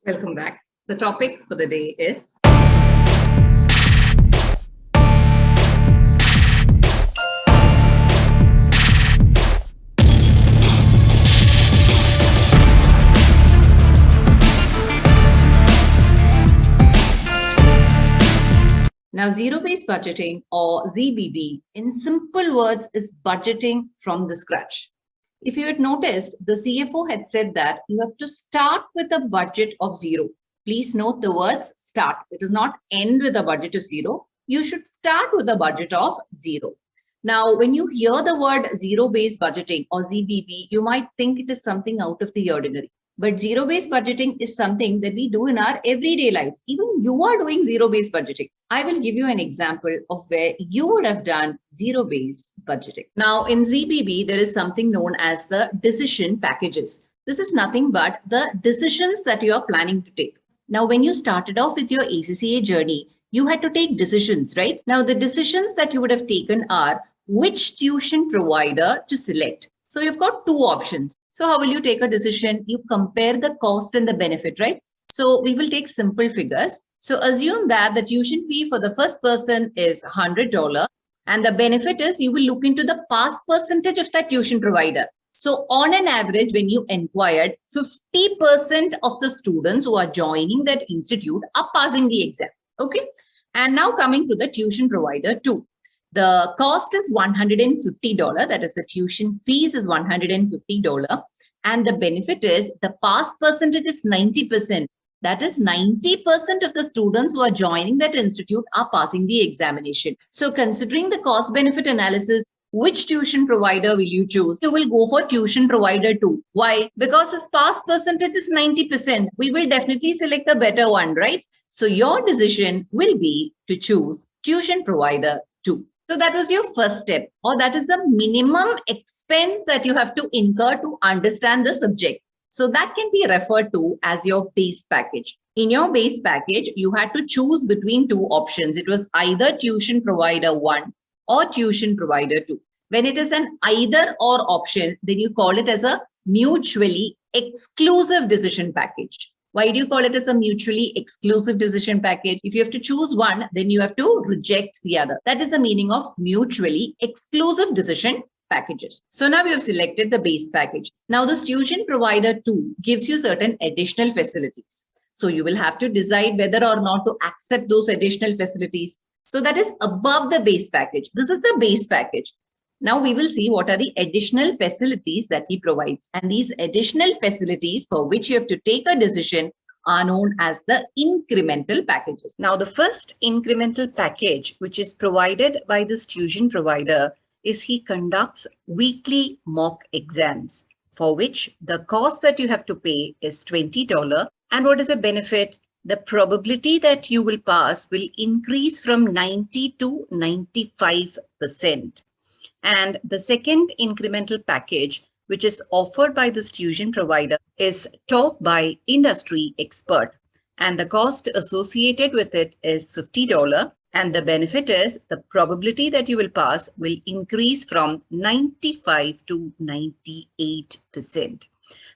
Welcome back. The topic for the day is now zero-based budgeting or ZBB in simple words is budgeting from the scratch. If you had noticed, the CFO had said that you have to start with a budget of zero. Please note the words start. It does not end with a budget of zero. You should start with a budget of zero. Now, when you hear the word zero-based budgeting or ZBB, you might think it is something out of the ordinary. But zero-based budgeting is something that we do in our everyday life. Even you are doing zero-based budgeting. I will give you an example of where you would have done zero-based budgeting. Now, in ZBB, there is something known as the decision packages. This is nothing but the decisions that you are planning to take. Now, when you started off with your ACCA journey, you had to take decisions, right? Now, the decisions that you would have taken are which tuition provider to select. So you've got two options. So how will you take a decision? You compare the cost and the benefit, right? So we will take simple figures. So assume that the tuition fee for the first person is $100 and the benefit is you will look into the pass percentage of that tuition provider. So on an average, when you inquired, 50% of the students who are joining that institute are passing the exam. Okay. And now coming to the tuition provider 2. The cost is $150. That is the tuition fees is $150. And the benefit is the pass percentage is 90%. That is 90% of the students who are joining that institute are passing the examination. So considering the cost benefit analysis, which tuition provider will you choose? You will go for tuition provider 2. Why? Because his pass percentage is 90%. We will definitely select the better one, right? So your decision will be to choose tuition provider 2. So that was your first step, or that is the minimum expense that you have to incur to understand the subject. So that can be referred to as your base package. In your base package, you had to choose between two options. It was either tuition provider 1 or tuition provider 2. When it is an either or option, then you call it as a mutually exclusive decision package. Why do you call it as a mutually exclusive decision package? If you have to choose one, then you have to reject the other. That is the meaning of mutually exclusive decision packages. So now we have selected the base package. Now this tuition provider 2 gives you certain additional facilities. So you will have to decide whether or not to accept those additional facilities. So that is above the base package. This is the base package. Now we will see what are the additional facilities that he provides. And these additional facilities for which you have to take a decision are known as the incremental packages. Now the first incremental package which is provided by this tuition provider is he conducts weekly mock exams for which the cost that you have to pay is $20. And what is the benefit? The probability that you will pass will increase from 90 to 95%. And the second incremental package, which is offered by this tuition provider, is taught by industry expert. And the cost associated with it is $50. And the benefit is the probability that you will pass will increase from 95 to 98%.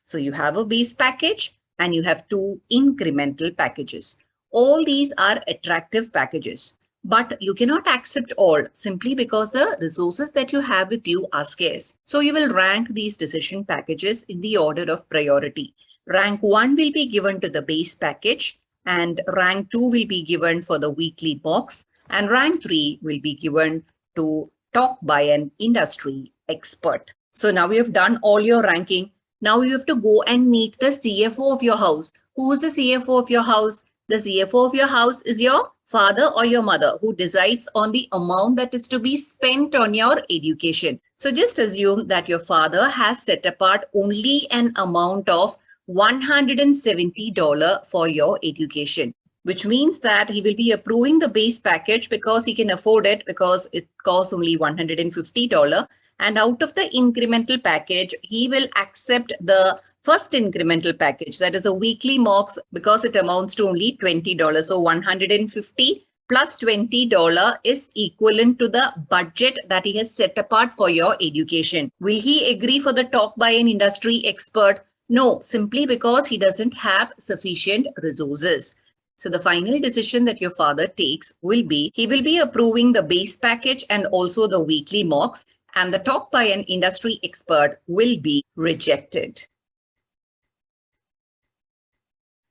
So you have a base package and you have two incremental packages. All these are attractive packages. But you cannot accept all simply because the resources that you have with you are scarce. So you will rank these decision packages in the order of priority. Rank 1 will be given to the base package and rank 2 will be given for the weekly box and rank 3 will be given to talk by an industry expert. So now you have done all your ranking. Now you have to go and meet the CFO of your house. Who is the CFO of your house? The CFO of your house is your father or your mother who decides on the amount that is to be spent on your education. So just assume that your father has set apart only an amount of $170 for your education, which means that he will be approving the base package because he can afford it because it costs only $150. And out of the incremental package, he will accept the first incremental package, that is a weekly mocks, because it amounts to only $20. So 150 plus $20 is equivalent to the budget that he has set apart for your education. Will he agree for the talk by an industry expert? No, simply because he doesn't have sufficient resources. So the final decision that your father takes will be, he will be approving the base package and also the weekly mocks, and the talk by an industry expert will be rejected.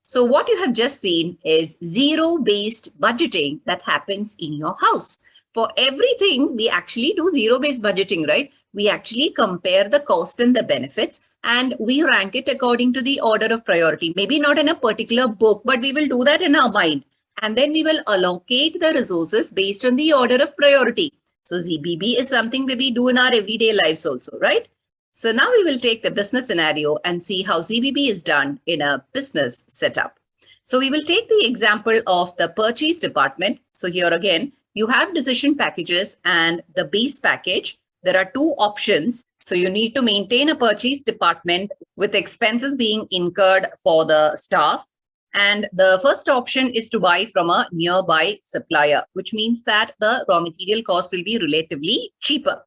So what you have just seen is zero-based budgeting that happens in your house. For everything, we actually do zero-based budgeting, right? We actually compare the cost and the benefits and we rank it according to the order of priority. Maybe not in a particular book, but we will do that in our mind. And then we will allocate the resources based on the order of priority. So ZBB is something that we do in our everyday lives also, right? So now we will take the business scenario and see how ZBB is done in a business setup. So we will take the example of the purchase department. So here again, you have decision packages and the base package. There are two options. So you need to maintain a purchase department with expenses being incurred for the staff. And the first option is to buy from a nearby supplier, which means that the raw material cost will be relatively cheaper.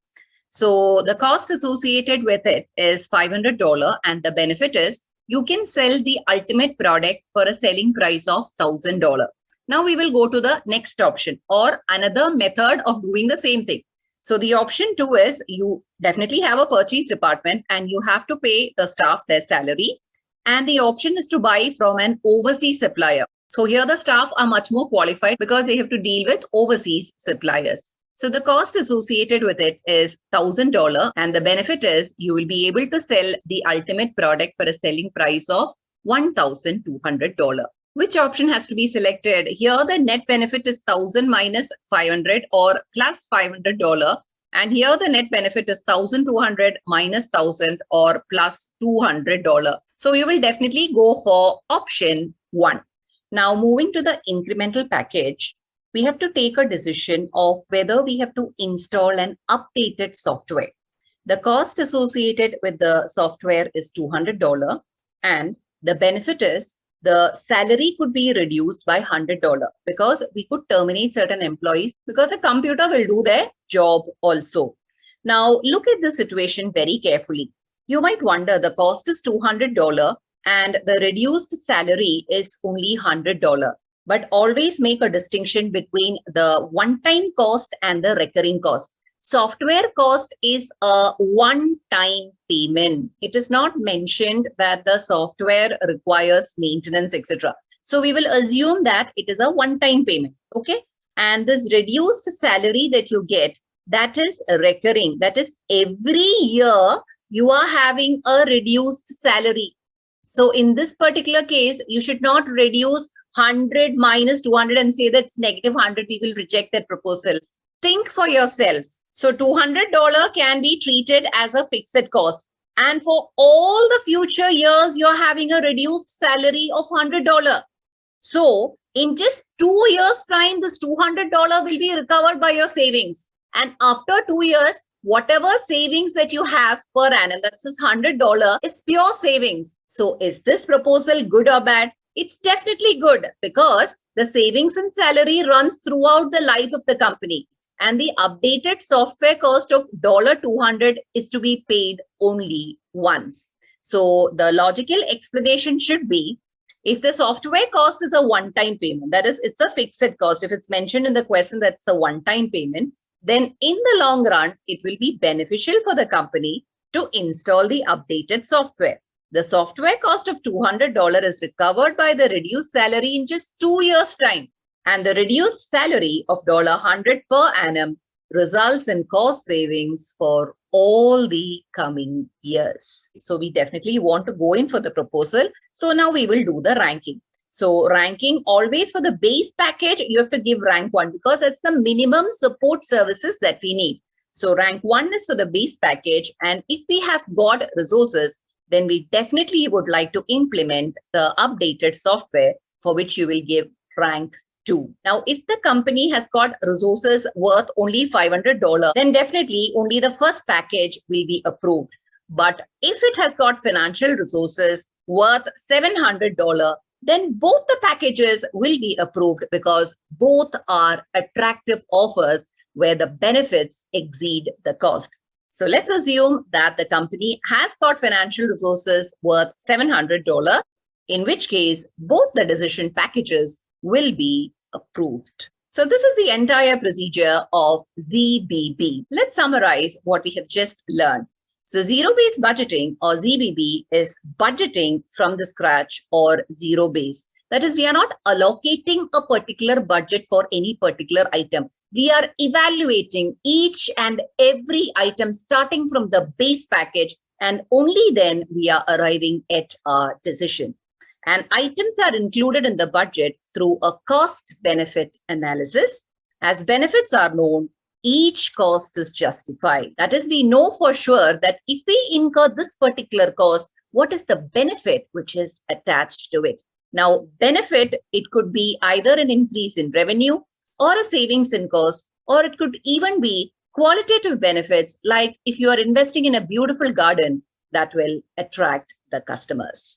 So the cost associated with it is $500 and the benefit is you can sell the ultimate product for a selling price of $1,000. Now we will go to the next option or another method of doing the same thing. So the option 2 is you definitely have a purchase department and you have to pay the staff their salary. And the option is to buy from an overseas supplier. So here the staff are much more qualified because they have to deal with overseas suppliers. So the cost associated with it is $1,000 and the benefit is you will be able to sell the ultimate product for a selling price of $1,200. Which option has to be selected? Here the net benefit is 1,000 minus 500 or plus $500. And here the net benefit is 1,200 minus 1,000 or plus $200. So you will definitely go for option 1. Now moving to the incremental package, we have to take a decision of whether we have to install an updated software. The cost associated with the software is $200 and the benefit is the salary could be reduced by $100 because we could terminate certain employees because a computer will do their job also. Now look at the situation very carefully. You might wonder the cost is $200 and the reduced salary is only $100. But always make a distinction between the one-time cost and the recurring cost. Software cost is a one-time payment. It is not mentioned that the software requires maintenance, etc. So we will assume that it is a one-time payment, okay? And this reduced salary that you get, that is recurring. That is every year you are having a reduced salary. So in this particular case, you should not reduce 100 minus 200 and say that's negative 100, we will reject that proposal. Think for yourself. So $200 can be treated as a fixed cost. And for all the future years, you're having a reduced salary of $100. So in just 2 years' time, this $200 will be recovered by your savings. And after 2 years, whatever savings that you have per annum, that's this $100 is pure savings. So is this proposal good or bad? It's definitely good because the savings and salary runs throughout the life of the company. And the updated software cost of $200 is to be paid only once. So the logical explanation should be, if the software cost is a one-time payment, that is, it's a fixed cost. If it's mentioned in the question that it's a one-time payment, then in the long run, it will be beneficial for the company to install the updated software. The software cost of $200 is recovered by the reduced salary in just 2 years' time. And the reduced salary of $100 per annum results in cost savings for all the coming years. So we definitely want to go in for the proposal. So now we will do the ranking. So ranking always for the base package, you have to give rank 1 because it's the minimum support services that we need. So rank 1 is for the base package. And if we have got resources, then we definitely would like to implement the updated software for which you will give rank 2. Now, if the company has got resources worth only $500, then definitely only the first package will be approved. But if it has got financial resources worth $700, then both the packages will be approved because both are attractive offers where the benefits exceed the cost. So let's assume that the company has got financial resources worth $700, in which case both the decision packages will be approved. So this is the entire procedure of ZBB. Let's summarize what we have just learned. So zero-based budgeting or ZBB is budgeting from the scratch or zero-based. That is, we are not allocating a particular budget for any particular item. We are evaluating each and every item starting from the base package, and only then we are arriving at our decision. And items are included in the budget through a cost-benefit analysis. As benefits are known, each cost is justified. That is, we know for sure that if we incur this particular cost, what is the benefit which is attached to it? Now, benefit, it could be either an increase in revenue or a savings in cost, or it could even be qualitative benefits, like if you are investing in a beautiful garden, that will attract the customers.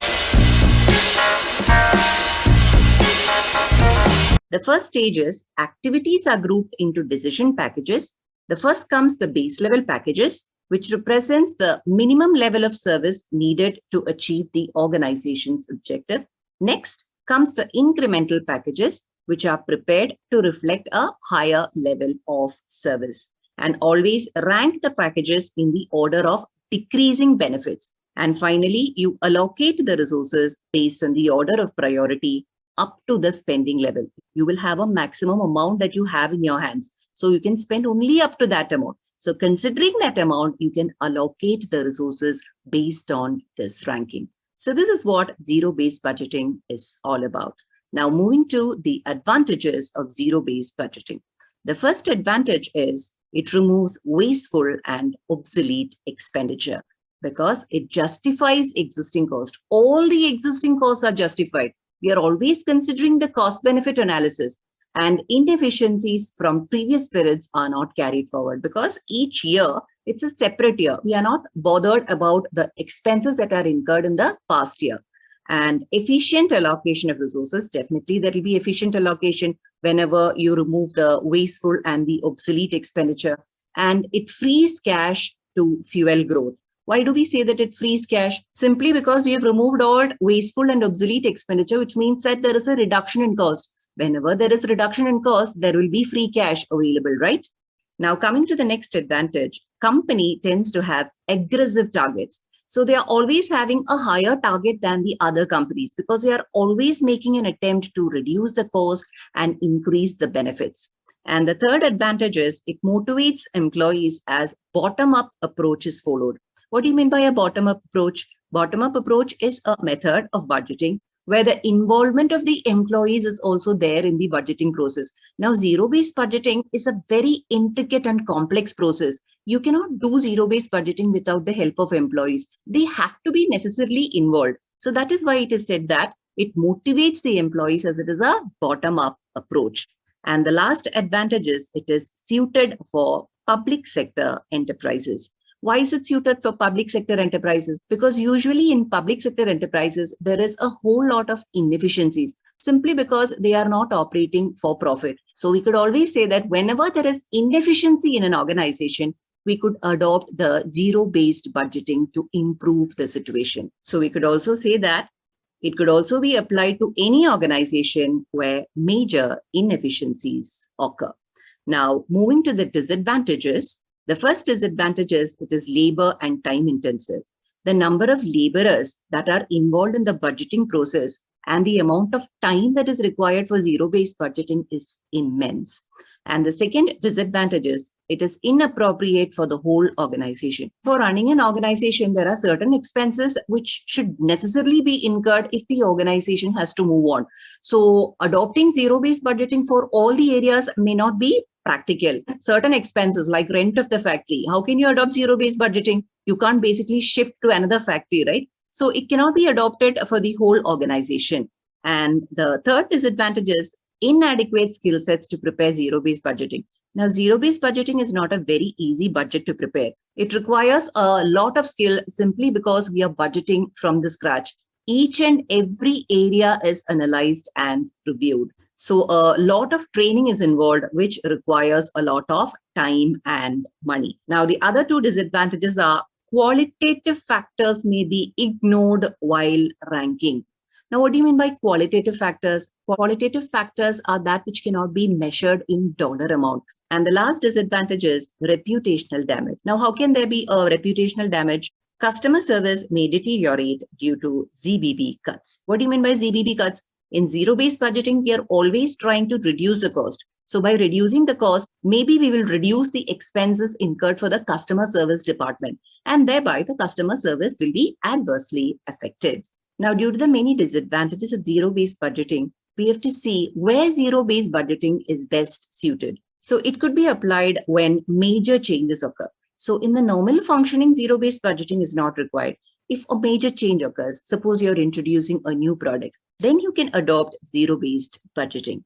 The first stage is activities are grouped into decision packages. The first comes the base level packages, which represents the minimum level of service needed to achieve the organization's objective. Next comes the incremental packages, which are prepared to reflect a higher level of service. And always rank the packages in the order of decreasing benefits. And finally, you allocate the resources based on the order of priority up to the spending level. You will have a maximum amount that you have in your hands. So you can spend only up to that amount. So considering that amount, you can allocate the resources based on this ranking. So this is what zero-based budgeting is all about. Now moving to the advantages of zero-based budgeting. The first advantage is it removes wasteful and obsolete expenditure because it justifies existing cost. All the existing costs are justified. We are always considering the cost-benefit analysis, and inefficiencies from previous periods are not carried forward because each year it's a separate year. We are not bothered about the expenses that are incurred in the past year. And efficient allocation of resources, definitely there will be efficient allocation whenever you remove the wasteful and the obsolete expenditure, and it frees cash to fuel growth. Why do we say that it frees cash? Simply because we have removed all wasteful and obsolete expenditure, which means that there is a reduction in cost. Whenever there is a reduction in cost, there will be free cash available, right? Now, coming to the next advantage, company tends to have aggressive targets. So they are always having a higher target than the other companies because they are always making an attempt to reduce the cost and increase the benefits. And the third advantage is it motivates employees as bottom-up approach is followed. What do you mean by a bottom-up approach? Bottom-up approach is a method of budgeting where the involvement of the employees is also there in the budgeting process. Now, zero-based budgeting is a very intricate and complex process. You cannot do zero-based budgeting without the help of employees. They have to be necessarily involved. So that is why it is said that it motivates the employees as it is a bottom-up approach. And the last advantage is it is suited for public sector enterprises. Why is it suited for public sector enterprises? Because usually in public sector enterprises, there is a whole lot of inefficiencies simply because they are not operating for profit. So we could always say that whenever there is inefficiency in an organization, we could adopt the zero-based budgeting to improve the situation. So we could also say that it could also be applied to any organization where major inefficiencies occur. Now, moving to the disadvantages. The first disadvantage is it is labor and time intensive. The number of laborers that are involved in the budgeting process and the amount of time that is required for zero-based budgeting is immense. And the second disadvantage is it is inappropriate for the whole organization. For running an organization, there are certain expenses which should necessarily be incurred if the organization has to move on. So adopting zero-based budgeting for all the areas may not be practical. Certain expenses like rent of the factory, how can you adopt zero-based budgeting? You can't basically shift to another factory, right? So it cannot be adopted for the whole organization. And the third disadvantage is inadequate skill sets to prepare zero-based budgeting. Now, zero-based budgeting is not a very easy budget to prepare. It requires a lot of skill simply because we are budgeting from the scratch. Each and every area is analyzed and reviewed. So a lot of training is involved, which requires a lot of time and money. Now, the other two disadvantages are qualitative factors may be ignored while ranking. Now, what do you mean by qualitative factors? Qualitative factors are that which cannot be measured in dollar amount. And the last disadvantage is reputational damage. Now, how can there be a reputational damage? Customer service may deteriorate due to ZBB cuts. What do you mean by ZBB cuts? In zero-based budgeting, we are always trying to reduce the cost. So by reducing the cost, maybe we will reduce the expenses incurred for the customer service department, and thereby the customer service will be adversely affected. Now, due to the many disadvantages of zero-based budgeting, we have to see where zero-based budgeting is best suited. So it could be applied when major changes occur. So in the normal functioning, zero-based budgeting is not required. If a major change occurs, suppose you're introducing a new product, then you can adopt zero-based budgeting.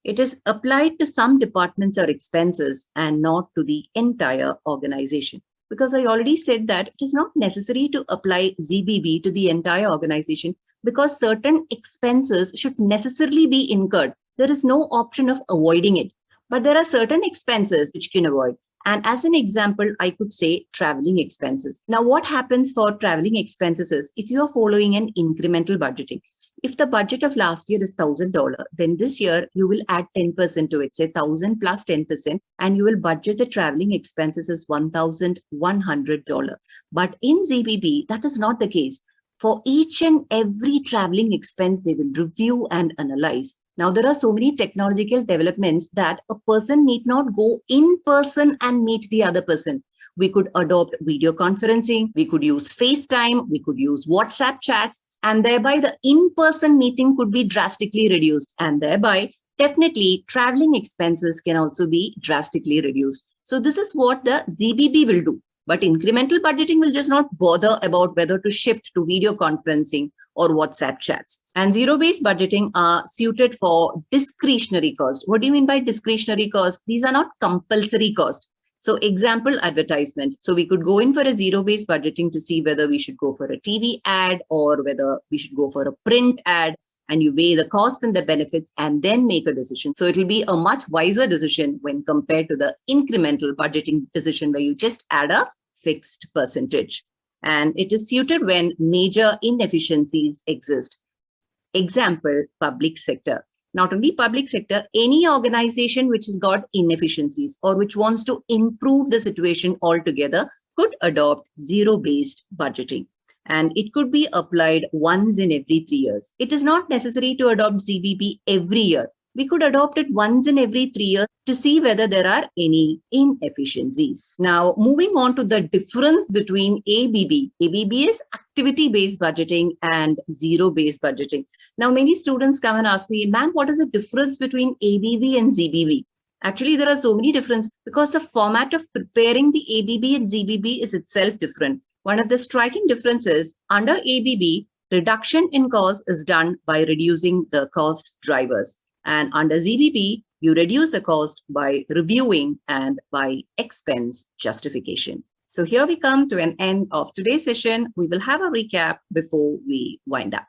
It is applied to some departments or expenses and not to the entire organization. Because I already said that it is not necessary to apply ZBB to the entire organization because certain expenses should necessarily be incurred. There is no option of avoiding it. But there are certain expenses which can avoid. And as an example, I could say traveling expenses. Now, what happens for traveling expenses is if you are following an incremental budgeting, if the budget of last year is $1,000, then this year you will add 10% to it, say 1,000 plus 10%, and you will budget the traveling expenses as $1,100. But in ZBB, that is not the case. For each and every traveling expense, they will review and analyze. Now, there are so many technological developments that a person need not go in person and meet the other person. We could adopt video conferencing, we could use FaceTime, we could use WhatsApp chats, and thereby the in-person meeting could be drastically reduced. And thereby, definitely, traveling expenses can also be drastically reduced. So this is what the ZBB will do. But incremental budgeting will just not bother about whether to shift to video conferencing or WhatsApp chats. And zero-based budgeting are suited for discretionary cost. What do you mean by discretionary cost? These are not compulsory cost. So example, advertisement. So we could go in for a zero-based budgeting to see whether we should go for a TV ad or whether we should go for a print ad, and you weigh the cost and the benefits and then make a decision. So it will be a much wiser decision when compared to the incremental budgeting decision where you just add a fixed percentage. And it is suited when major inefficiencies exist. Example, public sector. Not only public sector, any organization which has got inefficiencies or which wants to improve the situation altogether could adopt zero-based budgeting. And it could be applied once in every 3 years. It is not necessary to adopt ZBB every year. We could adopt it once in every 3 years to see whether there are any inefficiencies. Now, moving on to the difference between ABB. ABB is activity-based budgeting and zero-based budgeting. Now, many students come and ask me, ma'am, what is the difference between ABB and ZBB? Actually, there are so many differences because the format of preparing the ABB and ZBB is itself different. One of the striking differences under ABB, reduction in cost is done by reducing the cost drivers. And under ZBB, you reduce the cost by reviewing and by expense justification. So here we come to an end of today's session. We will have a recap before we wind up.